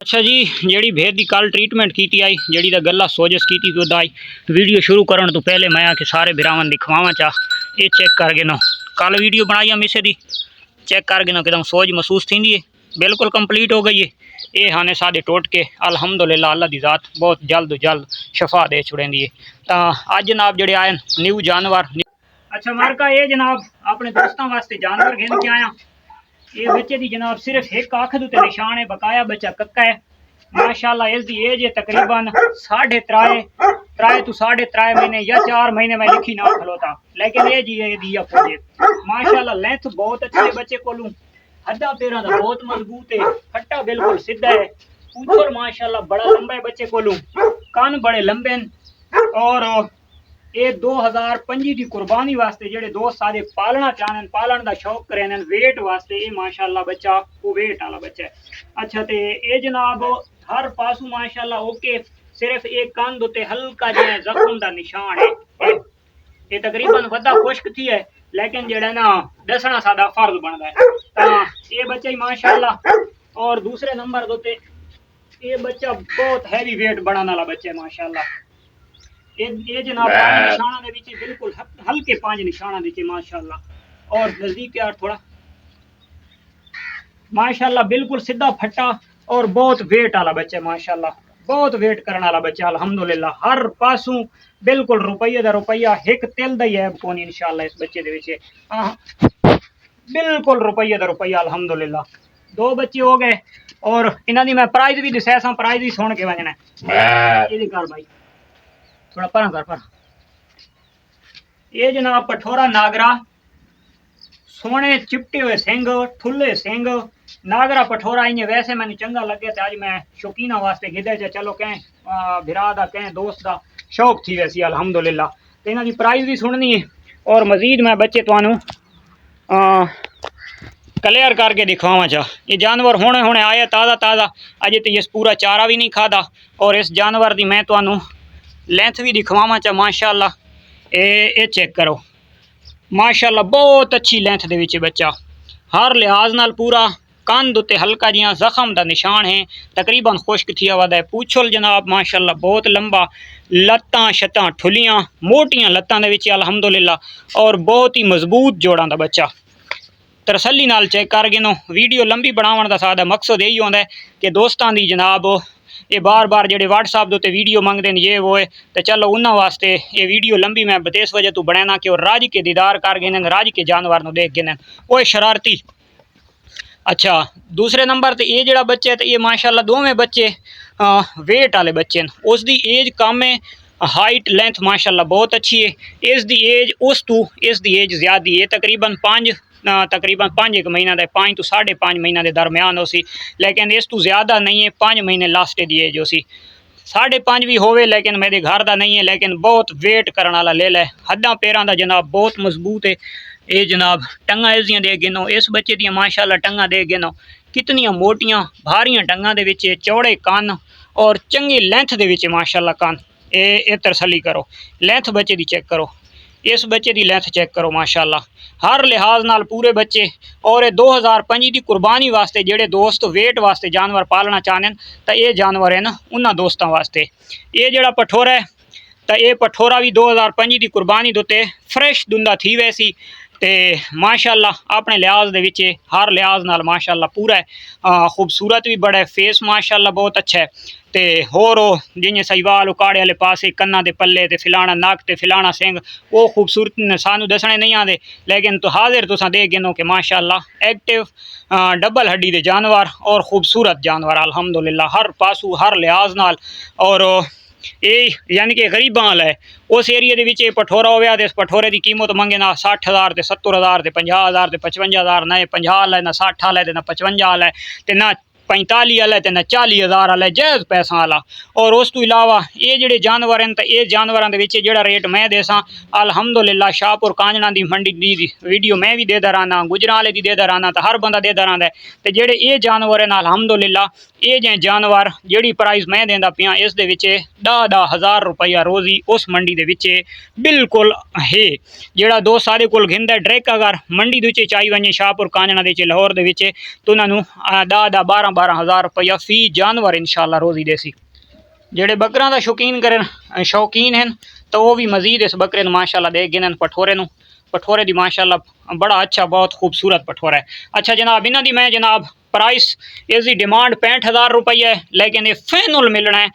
अच्छा जी, जी भेद की कल ट्रीटमेंट की आई, जी गला सोजस की दवाई वीडियो शुरू करने तो पहले मैं आके सारे बिरावन दिखवावा चाह ये चेक कर गए नो। कल वीडियो बनाई मिसे दी चेक कर गए नो कि सोज महसूस थी है, बिल्कुल कंप्लीट हो गई है। ये हाने साढ़े टोट के अलहमदुलिल्लाह अल्लाह की ज़ात बहुत जल्द शफा दे छुड़ेंदी है। तो अज जनाब जोड़े आए न्यू जानवर। अच्छा मारका ये जनाब अपने दोस्तों वास्ते जानवर घेन के आया। ये बच्चे की जनाब सिर्फ एक अख उत्ते निशान है, बकाया बच्चा कक्का है माशाल्लाह। इसकी एज है तकरीबन 3.5 तो 3.5 महीने या 4 महीने में लिखी ना खलोता, लेकिन ये जी दिया खोजे माशाल्लाह। लेंथ बहुत अच्छी है बच्चे को, हड्डा पैरा का बहुत मजबूत है, फट्टा बिल्कुल सीधा है, पूछर माशाल्लाह बड़ा लंबा है बच्चे को, कान बड़े लंबे और ये 2025 की कुर्बानी वास्ते जेडे दोस्त सारे पालना चाहने, पालन का शौक करें, वेट वास्ते ये माशाल्लाह बच्चा वो वेट वाला बच्चा है। अच्छा तो ये जनाब हर पासू माशाल्लाह ओके, सिर्फ एक कान दोते हल्का जो जख्म का निशान है। ये तकरीबन वड्डा खुश्क थी है, लेकिन जेड़ा ना दसना सादा फर्ज बनता है। तो ये बच्चा ही माशाल्लाह। और दूसरे नंबर दोते ये बच्चा बहुत हैवी वेट बढ़ाने वाला बच्चा है माशाल्लाह। ये जनाब निशाना दे विच बिल्कुल हल्के 5 निशाना दे माशाल्लाह। और नजदीक यार थोड़ा माशाल्लाह बिल्कुल सीधा फट्टा और बहुत वेट वाला बच्चा माशाल्लाह, बहुत वेट करने वाला बच्चा अल्हम्दुलिल्लाह। हर पासू बिल्कुल रुपये का रुपया, एक तिल दा ऐब कोनी इंशाल्लाह इस बच्चे दे विच, बिल्कुल रुपये का रुपया अल्हम्दुलिल्लाह। 2 बच्चे हो गए और इन्हां दी मैं प्राइस भी दस्या सा, प्राइस भी सुन के वजना ये कर भाई थोड़ा पर कर पर। ये जनाब पठोरा नागरा, सोने चिपटे हुए सिंग, ठुले सिंग, नागरा पठोरा। इन्हें वैसे मैंने चंगा लगे तो अज मैं शौकीना वास्ते गिदे च चलो कहें बिरा का कहें दोस्त का शौक थी वैसी अल्हम्दुलिल्लाह। तो इन्हों की प्राइस भी सुननी है और मजीद मैं बच्चे तुहानू क्लियर करके दिखावा चाह। ये जानवर होने होने आया ताज़ा अजे तो ये पूरा चारा भी नहीं खाता। और इस जानवर की मैं तुहानू लेंथ भी दिखवावा चाह माशाल्लाह। ये चेक करो माशाल्लाह बहुत अच्छी लेंथ दे विच बच्चा, हर लिहाज नाल पूरा। कंध उत्ते हल्का जिहा जख्म का निशान है, तकरीबन खुश्क थी वादा है। पूछल जनाब माशाल्लाह बहुत लंबा, लत्तां शत्तां ठुलियां मोटियां लत्तां दे विच अल्हम्दुलिल्लाह। और बहुत ही मजबूत जोड़ां दा बच्चा। तसल्ली नाल चेक कर गिनो। वीडियो लंबी बनावन दा सादा मकसद यही होंदा है कि दोस्तां दी जनाब ये बार बार जेडे व्हाट्सएप दे वीडियो मंगते हैं ये वो है, तो चलो उन्होंने वास्ते ये वीडियो लंबी मैं इस वजह तो बनाना कि राज के दीदार कर गए, राज के जानवर को देख गए वो शरारती। अच्छा दूसरे नंबर तो ये जड़ा बच्चे है तो ये माशाल्लाह दोवें बच्चे वेट वाले बच्चे हैं। उसकी एज कम है, हाइट लेंथ माशाल्लाह बहुत अच्छी है। इसकी एज उस तू इसकी एज ज़्यादा है, तकरीबन 5 एक महीना का, 5 तो 5.5 महीना के दरम्यान हो सी, लेकिन इस तू ज़्यादा नहीं है। 5 महीने लास्ट की एज हो सी, 5.5 भी होवे लेकिन मेरे घर का नहीं है, लेकिन बहुत वेट करने वाला ले लै। हड्डा पैरों का जनाब बहुत मजबूत है। ये जनाब टंगा इसदियां दे गिनो, इस बच्चे दियां माशाल्लाह टंगा दे गिनो कितनियां मोटियां भारियां टंगा दे विच, चौड़े कान और चंगी लेंथ दे विच माशाल्लाह कान। ये तसल्ली करो, लेंथ बच्चे दी चेक करो, इस बच्चे की लेंथ चेक करो माशाल्लाह हर लिहाज नाल पूरे बच्चे। और ये 2025 की कुर्बानी वास्ते जेडे दोस्त वेट वास्ते जानवर पालना चाहते तो ये जानवर है ना उन्होंने दोस्तों वास्ते। ये जड़ा पठोरा है तो ये पठोरा भी 2025 की कुर्बानी दोते फ्रैश दुंदा थी वैसी, तो माशाल्लाह अपने लिहाज दे विच हर लिहाज नाल माशाल्लाह पूरा है। खूबसूरत भी बड़ा है, फेस माशाल्लाह बहुत अच्छा है। तो होर जियां सहीवाल उकाड़े वाले पासे कन्ना दे पल्ले ते फिलाना नक ते फिलाना सिंह वो खूबसूरत सानू दसने नहीं आते, लेकिन तो हाजिर तुसा देख गिनो कि माशाल्लाह एक्टिव डबल हड्डी दे जानवर और खूबसूरत जानवर अल्हम्दुलिल्लाह हर पासू हर लिहाज नाल। और ये यानी कि गरीबां वाला है उस एरिए के पठोरा हो गया तो इस पठोरे की कीमत मंगे ना 60,000 तो 70,000 तो 50,000 तो 55,000, ना 50 वाला है ना 60 वाला है ना 55 वाला है तो ना 45 वाला है तो ना 40,000 वाला है, जायज़ पैसा वाला। और उस तो इलावा ये जोड़े जानवर हैं तो ये जानवरों के जोड़ा रेट मैं देसा अल्हम्दुलिल्लाह शाहपुर कांजना की मंडी की वीडियो मैं भी देता रहना, गुजरां वाले की देता रहना, तो हर बंदा देता रहता है। तो जेडे ये जानवर हैं अल्हम्दुलिल्लाह ये जे जानवर जिहड़ी प्राइस मैं देंदा पिया इस दे विच 10,000 रुपया रोज़ी उस मंडी दे विच बिल्कुल है। जिहड़ा दोस्त साडे कोल घिंदा डायरेक्ट अगर मंडी दे विच आई वञे शाहपुर कांजणा दे विच लाहौर दे विच तो उन्हां 10-12 रुपया फी जानवर इंशाअल्लाह रोज़ी देसी। जेड़े बकरां दा शौकीन हैं तो वो भी मजीद इस बकरे नूं माशाअल्लाह दे गिनन पठोरे दी माशाअल्लाह बड़ा अच्छा बहुत खूबसूरत पठोरा है। अच्छा जनाब इन्हां दी मैं जनाब प्राइस इसकी डिमांड 65,000 रुपया है, लेकिन ये फाइनल मिलना है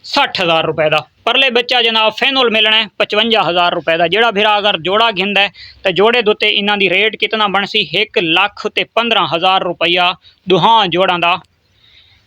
60,000 रुपये का। परले बच्चा जनाब फाइनल मिलना है 55,000 रुपये का। जोड़ा फिर अगर जोड़ा घिंदा है तो जोड़े दुते इन्हां दी रेट कितना बनसी 1,15,000 रुपया दुहां जोड़ां दा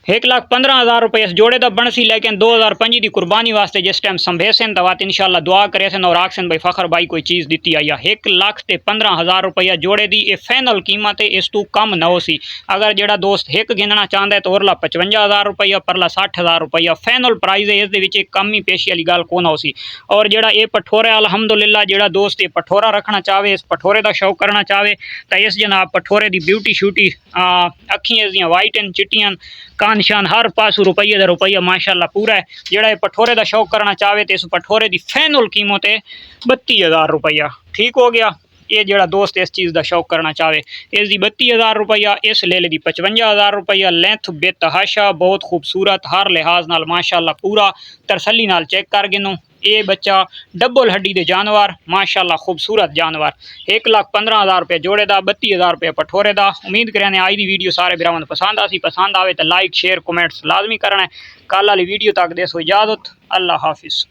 1,15,000 रुपये इस जोड़े का बनसी। लेकिन 2025 की कुर्बानी वास्ते जिस टाइम संभेसन तो इंशाअल्लाह दुआ करे और आखसन भाई फ़खर भाई कोई चीज़ दी आई है 1,15,000 रुपया जोड़े की ये फाइनल कीमत है, इस तू कम ना हो सी। अगर जेड़ा दोस्त एक गिनना चाहता है तो ओरला 55,000 रुपया परला 60,000 रुपया फाइनल प्राइस है। इस कम ही पेशी वाली गल कौन हो सी। और जेड़ा ये पठोरा अलहमदुलिल्लाह जेड़ा दोस्त ये पठोरा रखना चाहे इस पठोरे का शौक करना चाहे तो इस जनाब पठोरे की ब्यूटी शूटी अखियां इसदियां वाइट एंड चिट्टियां कान शान हर पासू रुपये का रुपया माशाअल्लाह पूरा है। जेड़ा ये पठोरे का शौक करना चाहे तो इस पठोरे की फाइनल कीमत है 32,000 रुपया। ठीक हो गया। ये जेड़ा दोस्त इस चीज़ का शौक करना चाहे इसकी 32,000 रुपया, इस लेले की 55,000 रुपया। लेंथ बेतहाशा बहुत खूबसूरत हर लिहाज नाल माशाअल्लाह पूरा तरसली नाल चेक कर गिनो। ये बच्चा डबल हड्डी दे जानवर माशाअल्लाह खूबसूरत जानवर 1,15,000 रुपये जोड़े का 32,000 रुपये पठोरे का। उम्मीद करें आज की वीडियो सारे भरावां नूं पसंद आसी। पसंद आवे तो लाइक शेयर कमेंट्स लाजमी करना है। कल वाली वीडियो तक देसो इजाज़त। अल्लाह हाफिज़।